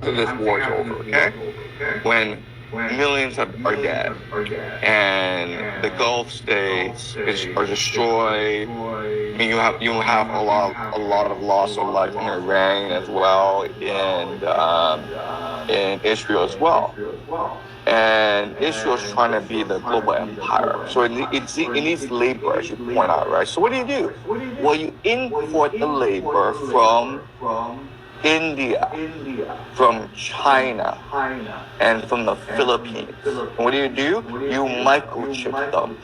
after this war is over, okay? When millions are dead, and the Gulf states are destroyed. I mean, you have a lot of loss of life in Iran as well, and in Israel as well. And Israel's trying to be the global empire, so it needs labor, as you point out, right? So what do? Well, you import the labor from India, from China, and from the Philippines. And what do? You microchip them,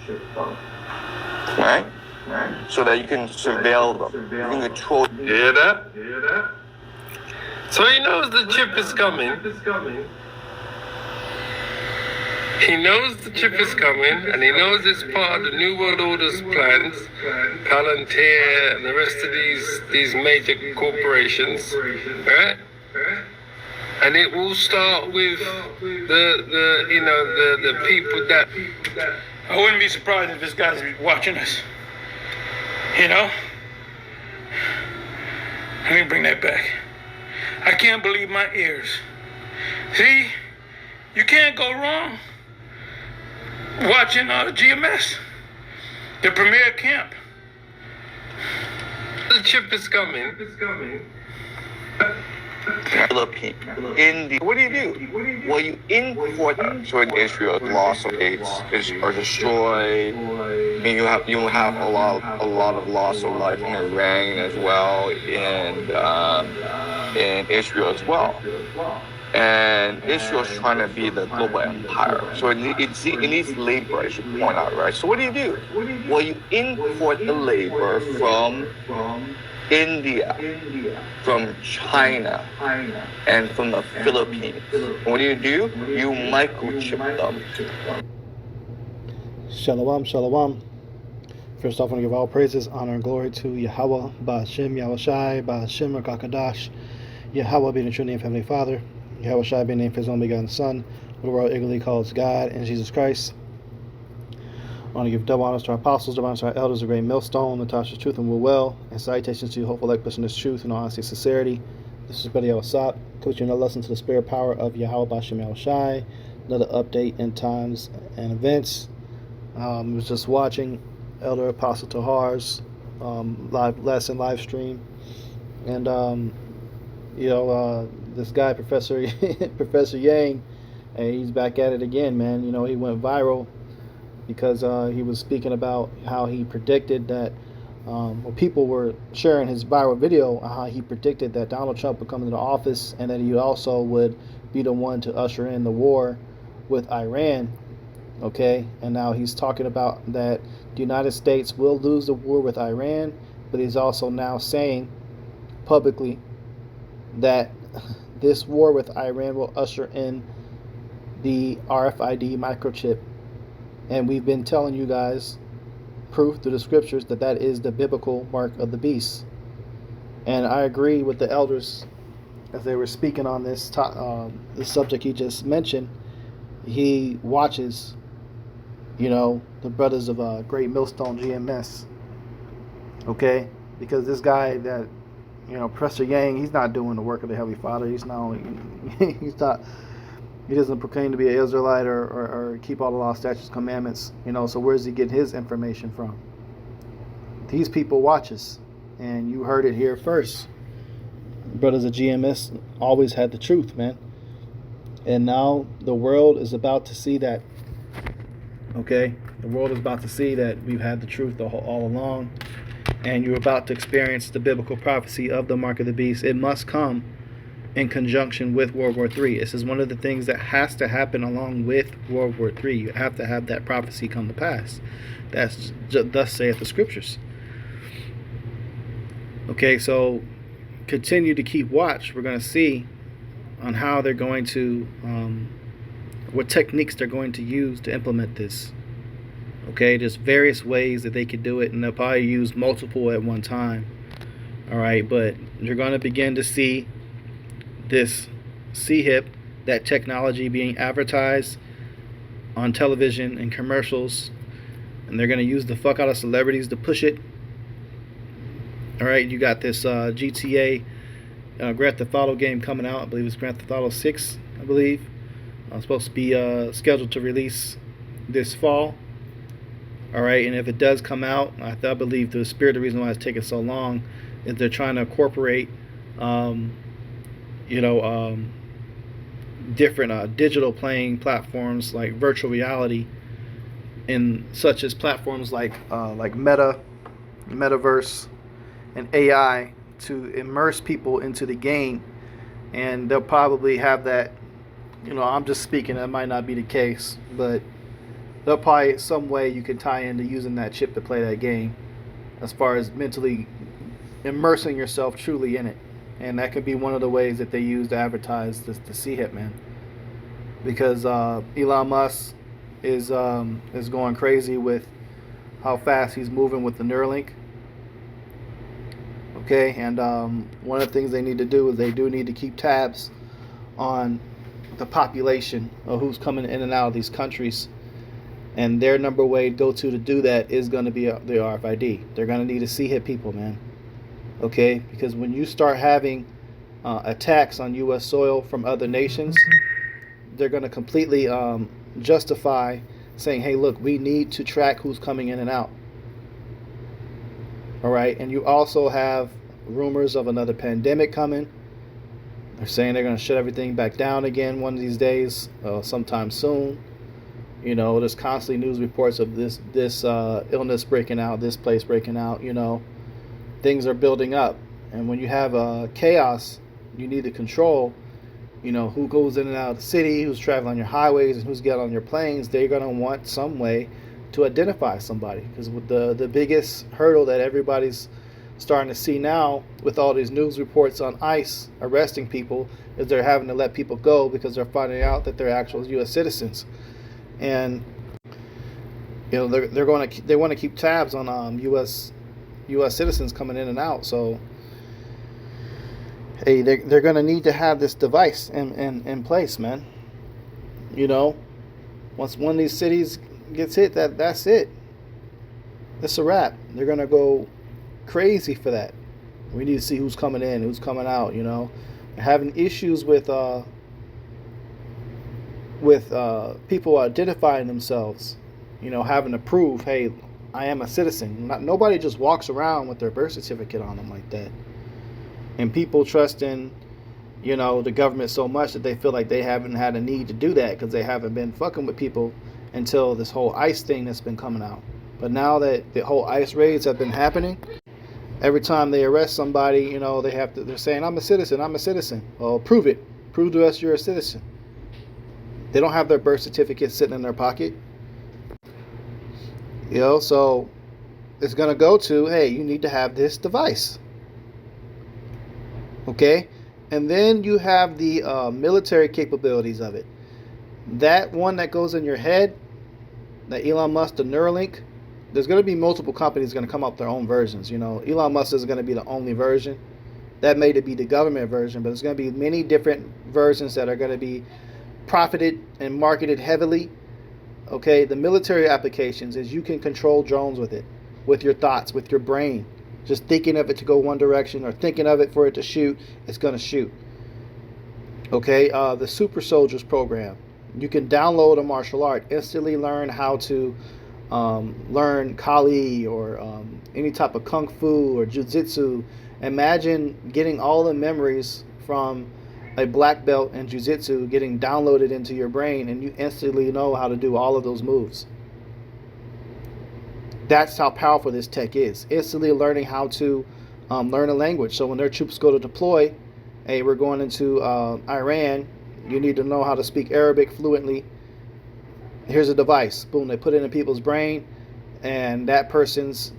right? So that you can surveil them. You can control. You hear that? So he knows the chip is coming. He knows the chip is coming, and he knows it's part of the New World Order's plans, Palantir and the rest of these major corporations, right? And it will start with the people that. I wouldn't be surprised if this guy's watching us. You know? Let me bring that back. I can't believe my ears. See? You can't go wrong watching GMS, the premier camp. The chip is coming. Philippines, India. What do? Well, you import so in Israel, loss of aids are destroyed. I mean, you have a lot of loss of life in Iran as well, and in Israel as well. And Israel's trying to be the global empire, so it needs labor, as you point out, right? So what do? Well, you import the labor from India, from China, and from the Philippines. And what do? You microchip them. Shalom, shalom. First off, I want to give all praises, honor, and glory to Yahweh, Ba'ashem, Yahushai, Ba'ashem, Rakakadash. Yahweh being the true name of Heavenly Father, Yahushai being named for His only begotten Son, who the world eagerly calls God, and Jesus Christ. I want to give double honors to our apostles, double honors to our elders, the great millstone, Natasha's truth and will well, and salutations to you, hopeful like person is truth and honesty and sincerity. This is Brother Yawasat, coaching another lesson to the spirit power of Yahweh Ba'ashem Yahushai, another update in times and events. I was just watching Elder Apostle Tahar's live stream, and this guy, Professor Jiang, and he's back at it again, man. You know, he went viral because he was speaking about how he predicted that, people were sharing his viral video, how he predicted that Donald Trump would come into office, and that he also would be the one to usher in the war with Iran. Okay, and now he's talking about that the United States will lose the war with Iran, but he's also now saying publicly that this war with Iran will usher in the RFID microchip. And we've been telling you guys proof through the scriptures that is the biblical mark of the beast. And I agree with the elders as they were speaking on this subject he just mentioned. He watches, the brothers of Great Millstone GMS. Okay? Because this guy that, Professor Yang, he's not doing the work of the Heavenly Father. He doesn't proclaim to be an Israelite or keep all the law, statutes, commandments. So where's he getting his information from? These people watch us, and you heard it here first. Brothers of GMS always had the truth, man. And now the world is about to see that. Okay? The world is about to see that we've had the truth all along. And you're about to experience the biblical prophecy of the mark of the beast. It must come in conjunction with World War III. This is one of the things that has to happen along with World War III. You have to have that prophecy come to pass. That's thus saith the scriptures. Okay, so continue to keep watch. We're going to see on how they're going to, what techniques they're going to use to implement this. Okay, there's various ways that they could do it, and they'll probably use multiple at one time. All right, but you're going to begin to see this CHIP, that technology being advertised on television and commercials, and they're going to use the fuck out of celebrities to push it. All right, you got this GTA Grand Theft Auto game coming out. I believe it's Grand Theft Auto 6, I believe. Supposed to be scheduled to release this fall. All right, and if it does come out, I believe the spirit, the reason why it's taking so long is they're trying to incorporate, different digital playing platforms like virtual reality, in such as platforms like metaverse, and AI to immerse people into the game, and they'll probably have that. I'm just speaking. That might not be the case, but there'll probably some way you can tie into using that chip to play that game, as far as mentally immersing yourself truly in it, and that could be one of the ways that they use to advertise the C-Hip, man. Because Elon Musk is going crazy with how fast he's moving with the Neuralink. Okay, and one of the things they need to do is they do need to keep tabs on the population of who's coming in and out of these countries, and their number way to go to do that is going to be the RFID. They're going to need to C-Hip people, man. Okay, because when you start having attacks on U.S. soil from other nations, they're going to completely justify saying, hey, look, we need to track who's coming in and out. All right, and you also have rumors of another pandemic coming. They're saying they're going to shut everything back down again one of these days, sometime soon. There's constantly news reports of this illness breaking out, this place breaking out. Things are building up, and when you have chaos, you need to control. Who goes in and out of the city, who's traveling on your highways, and who's getting on your planes. They're going to want some way to identify somebody, because with the biggest hurdle that everybody's starting to see now with all these news reports on ICE arresting people is they're having to let people go because they're finding out that they're actual U.S. citizens, and they want to keep tabs on U.S. citizens coming in and out. So hey, they're going to need to have this device in place, man. Once one of these cities gets hit, that's it. It's a wrap. They're going to go crazy for that. We need to see who's coming in, who's coming out. Having issues with people identifying themselves. Having to prove, hey, I am a citizen. Nobody just walks around with their birth certificate on them like that. And people trust in, the government so much that they feel like they haven't had a need to do that because they haven't been fucking with people until this whole ICE thing that's been coming out. But now that the whole ICE raids have been happening, every time they arrest somebody, they're saying, I'm a citizen. Well, prove it. Prove to us you're a citizen. They don't have their birth certificate sitting in their pocket. So it's going to go to, hey, you need to have this device. Okay? And then you have the military capabilities of it. That one that goes in your head, that Elon Musk, the Neuralink, there's going to be multiple companies going to come up with their own versions. Elon Musk is going to be the only version. That may be the government version, but there's going to be many different versions that are going to be profited and marketed heavily. Okay? The military applications is you can control drones with it, with your thoughts, with your brain. Just thinking of it to go one direction or thinking of it for it to shoot, it's going to shoot. Okay, the Super Soldiers program. You can download a martial art, instantly learn how to learn Kali or any type of Kung Fu or Jiu-Jitsu. Imagine getting all the memories from a black belt in Jiu-Jitsu getting downloaded into your brain, and you instantly know how to do all of those moves. That's how powerful this tech is. Instantly learning how to learn a language. So when their troops go to deploy, hey, we're going into Iran, you need to know how to speak Arabic fluently. Here's a device. Boom, they put it in people's brain, and that person's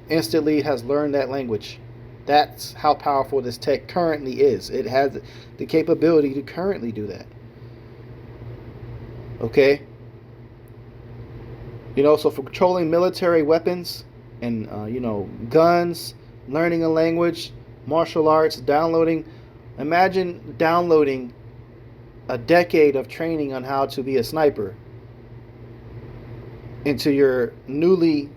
instantly has learned that language. That's how powerful this tech currently is. It has the capability to currently do that. Okay? So for controlling military weapons and, guns, learning a language, martial arts, imagine downloading a decade of training on how to be a sniper into your newly,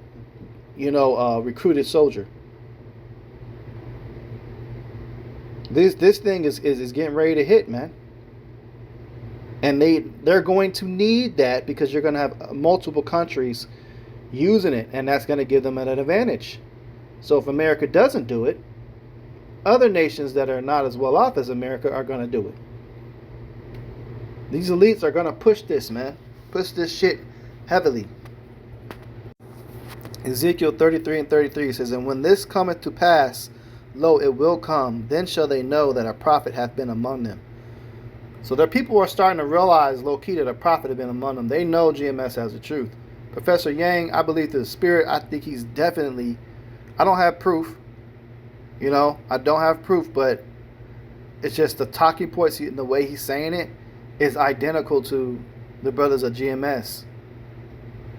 recruited soldier. This thing is getting ready to hit, man. And they're going to need that because you're going to have multiple countries using it, and that's going to give them an advantage. So if America doesn't do it, other nations that are not as well off as America are going to do it. These elites are going to push this, man. Push this shit heavily. Ezekiel 33 and 33 says, "And when this cometh to pass, lo, it will come. Then shall they know that a prophet hath been among them." So their people are starting to realize, low-key, that a prophet had been among them. They know GMS has the truth. Professor Yang, I believe through the Spirit, I think he's definitely, I don't have proof. You know, I don't have proof, but it's just the talking points and the way he's saying it is identical to the brothers of GMS.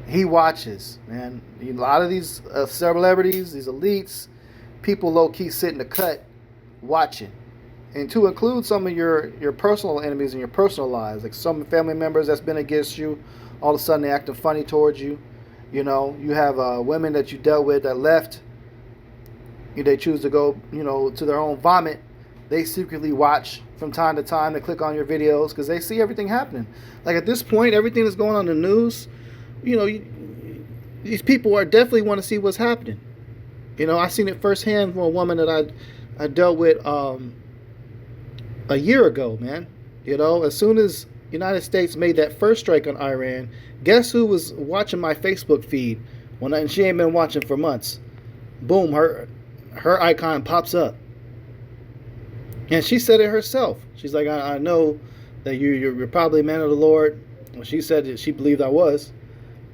He watches, man. A lot of these celebrities, these elites, people low-key sit in the cut watching. And to include some of your personal enemies in your personal lives, like some family members that's been against you, all of a sudden they acting funny towards you. You know, you have women that you dealt with that left. They choose to go, to their own vomit. They secretly watch from time to time. They click on your videos because they see everything happening. Like at this point, everything that's going on in the news, these people are definitely want to see what's happening. I seen it firsthand from a woman that I dealt with a year ago, man. As soon as United States made that first strike on Iran, guess who was watching my Facebook feed and she ain't been watching for months? Boom, her icon pops up. And she said it herself. She's like, I know that you're probably a man of the Lord. Well, she said that she believed I was.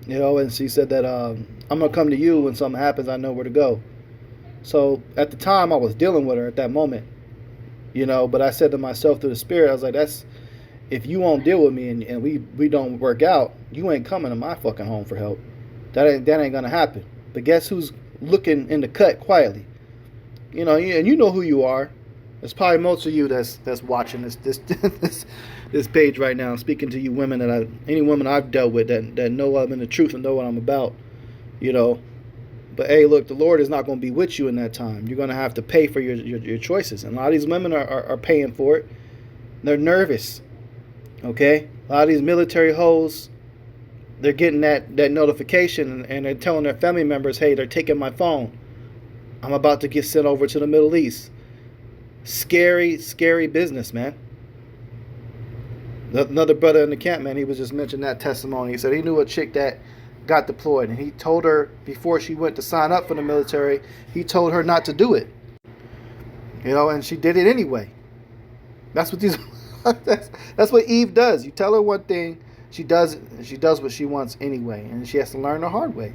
And she said that I'm going to come to you when something happens, I know where to go. So at the time, I was dealing with her at that moment. But I said to myself through the Spirit, I was like, if you won't deal with me and we don't work out, you ain't coming to my fucking home for help. That ain't going to happen. But guess who's looking in the cut quietly? And you know who you are. There's probably most of you that's watching this page right now, speaking to you women any woman I've dealt with that know I'm in the truth and know what I'm about, But hey, look, the Lord is not going to be with you in that time. You're going to have to pay for your choices, and a lot of these women are paying for it. They're nervous, okay? A lot of these military hoes, they're getting that notification, and they're telling their family members, hey, they're taking my phone. I'm about to get sent over to the Middle East. Scary, scary business, man. Another brother in the camp, man, he was just mentioning that testimony. He said he knew a chick that got deployed, and he told her before she went to sign up for the military, he told her not to do it. And she did it anyway. That's what these that's what Eve does. You tell her one thing, she does it, and she does what she wants anyway, and she has to learn the hard way.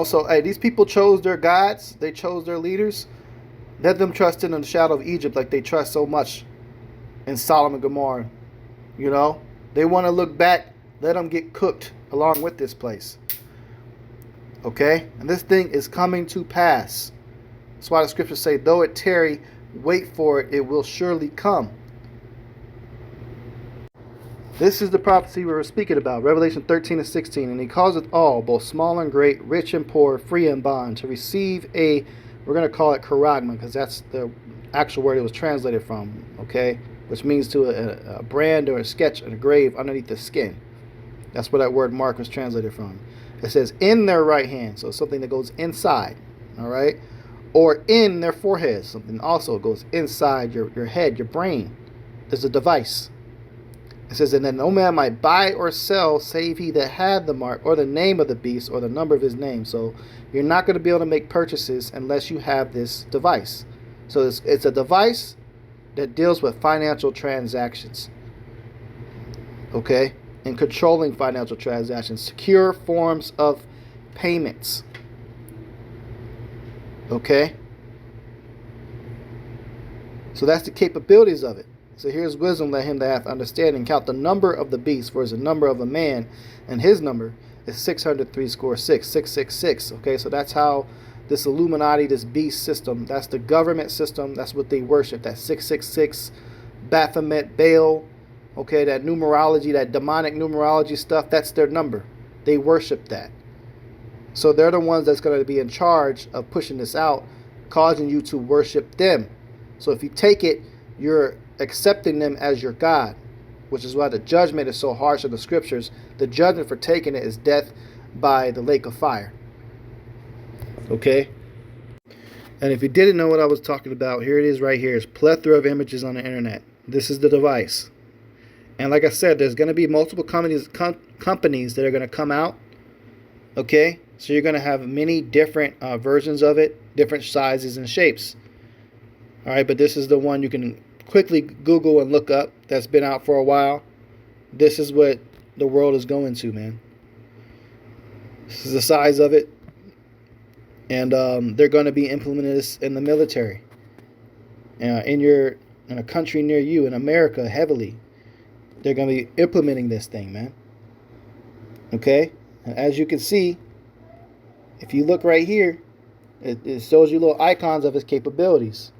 So hey, these people chose their gods, they chose their leaders. Let them trust in the shadow of Egypt like they trust so much in Sodom and Gomorrah. They want to look back, let them get cooked along with this place. Okay? And this thing is coming to pass. That's why the scriptures say, though it tarry, wait for it, it will surely come. This is the prophecy we were speaking about, Revelation 13 and 16. And he causeth all, both small and great, rich and poor, free and bond, to receive we're going to call it charagma, because that's the actual word it was translated from, okay? Which means to a brand or a sketch and a grave underneath the skin. That's where that word mark was translated from. It says in their right hand, so something that goes inside, all right? Or in their forehead, something also goes inside your head, your brain. There's a device. It says, and that no man might buy or sell save he that had the mark or the name of the beast or the number of his name. So you're not going to be able to make purchases unless you have this device. So it's a device that deals with financial transactions. Okay? And controlling financial transactions. Secure forms of payments. Okay? So that's the capabilities of it. So here's wisdom, let him that hath understanding count the number of the beast, for it is the number of a man, and his number is 666. Okay, so that's how this Illuminati, this beast system, that's the government system, that's what they worship, that 666, Baphomet, Baal, okay, that numerology, that demonic numerology stuff, that's their number. They worship that. So they're the ones that's going to be in charge of pushing this out, causing you to worship them. So if you take it, you're accepting them as your God, which is why the judgment is so harsh in the scriptures. The judgment for taking it is death by the lake of fire. Okay? And if you didn't know what I was talking about, here it is right here. It's a plethora of images on the internet. This is the device. And like I said, there's going to be multiple companies that are going to come out. Okay? So you're going to have many different versions of it, different sizes and shapes. All right, but this is the one you can quickly Google and look up that's been out for a while. This is what the world is going to, man. This is the size of it. And they're going to be implementing this in the military. In a country near you, in America, heavily. They're going to be implementing this thing, man. Okay? And as you can see, if you look right here, it shows you little icons of its capabilities.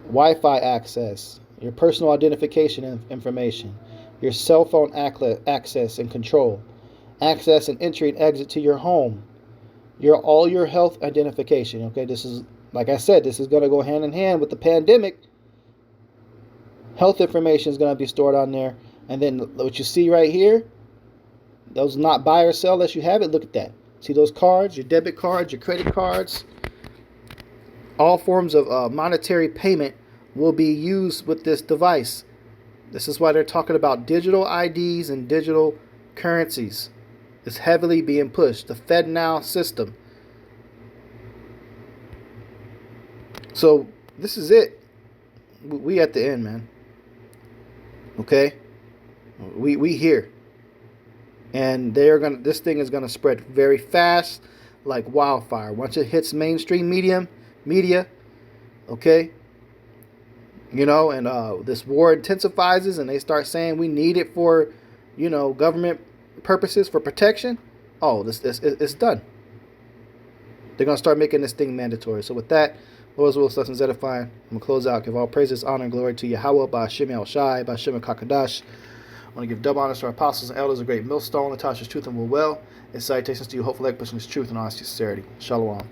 Wi-Fi access, your personal identification information, your cell phone access and control, access and entry and exit to your home, all your health identification. Okay, this is, like I said, this is going to go hand in hand with the pandemic. Health information is going to be stored on there. And then what you see right here, those not buy or sell unless you have it. Look at that. See those cards, your debit cards, your credit cards. All forms of monetary payment will be used with this device. This is why they're talking about digital IDs and digital currencies. It's heavily being pushed. The FedNow system. So this is it. We at the end, man. Okay? We here. And this thing is gonna spread very fast, like wildfire. Once it hits mainstream media, okay, and this war intensifies and they start saying we need it for, government purposes for protection. Oh, it's done. They're gonna start making this thing mandatory. So with that, Lord's will, lessons edifying. I'm gonna close out. Give all praises, honor, and glory to Yahweh by Hashem El Shai, by Hashem Kakadash. I want to give double honors to our apostles and elders, a great millstone, Natasha's truth and will well. And salutations to you, hopeful like pushing his truth and honesty and sincerity. Shalom.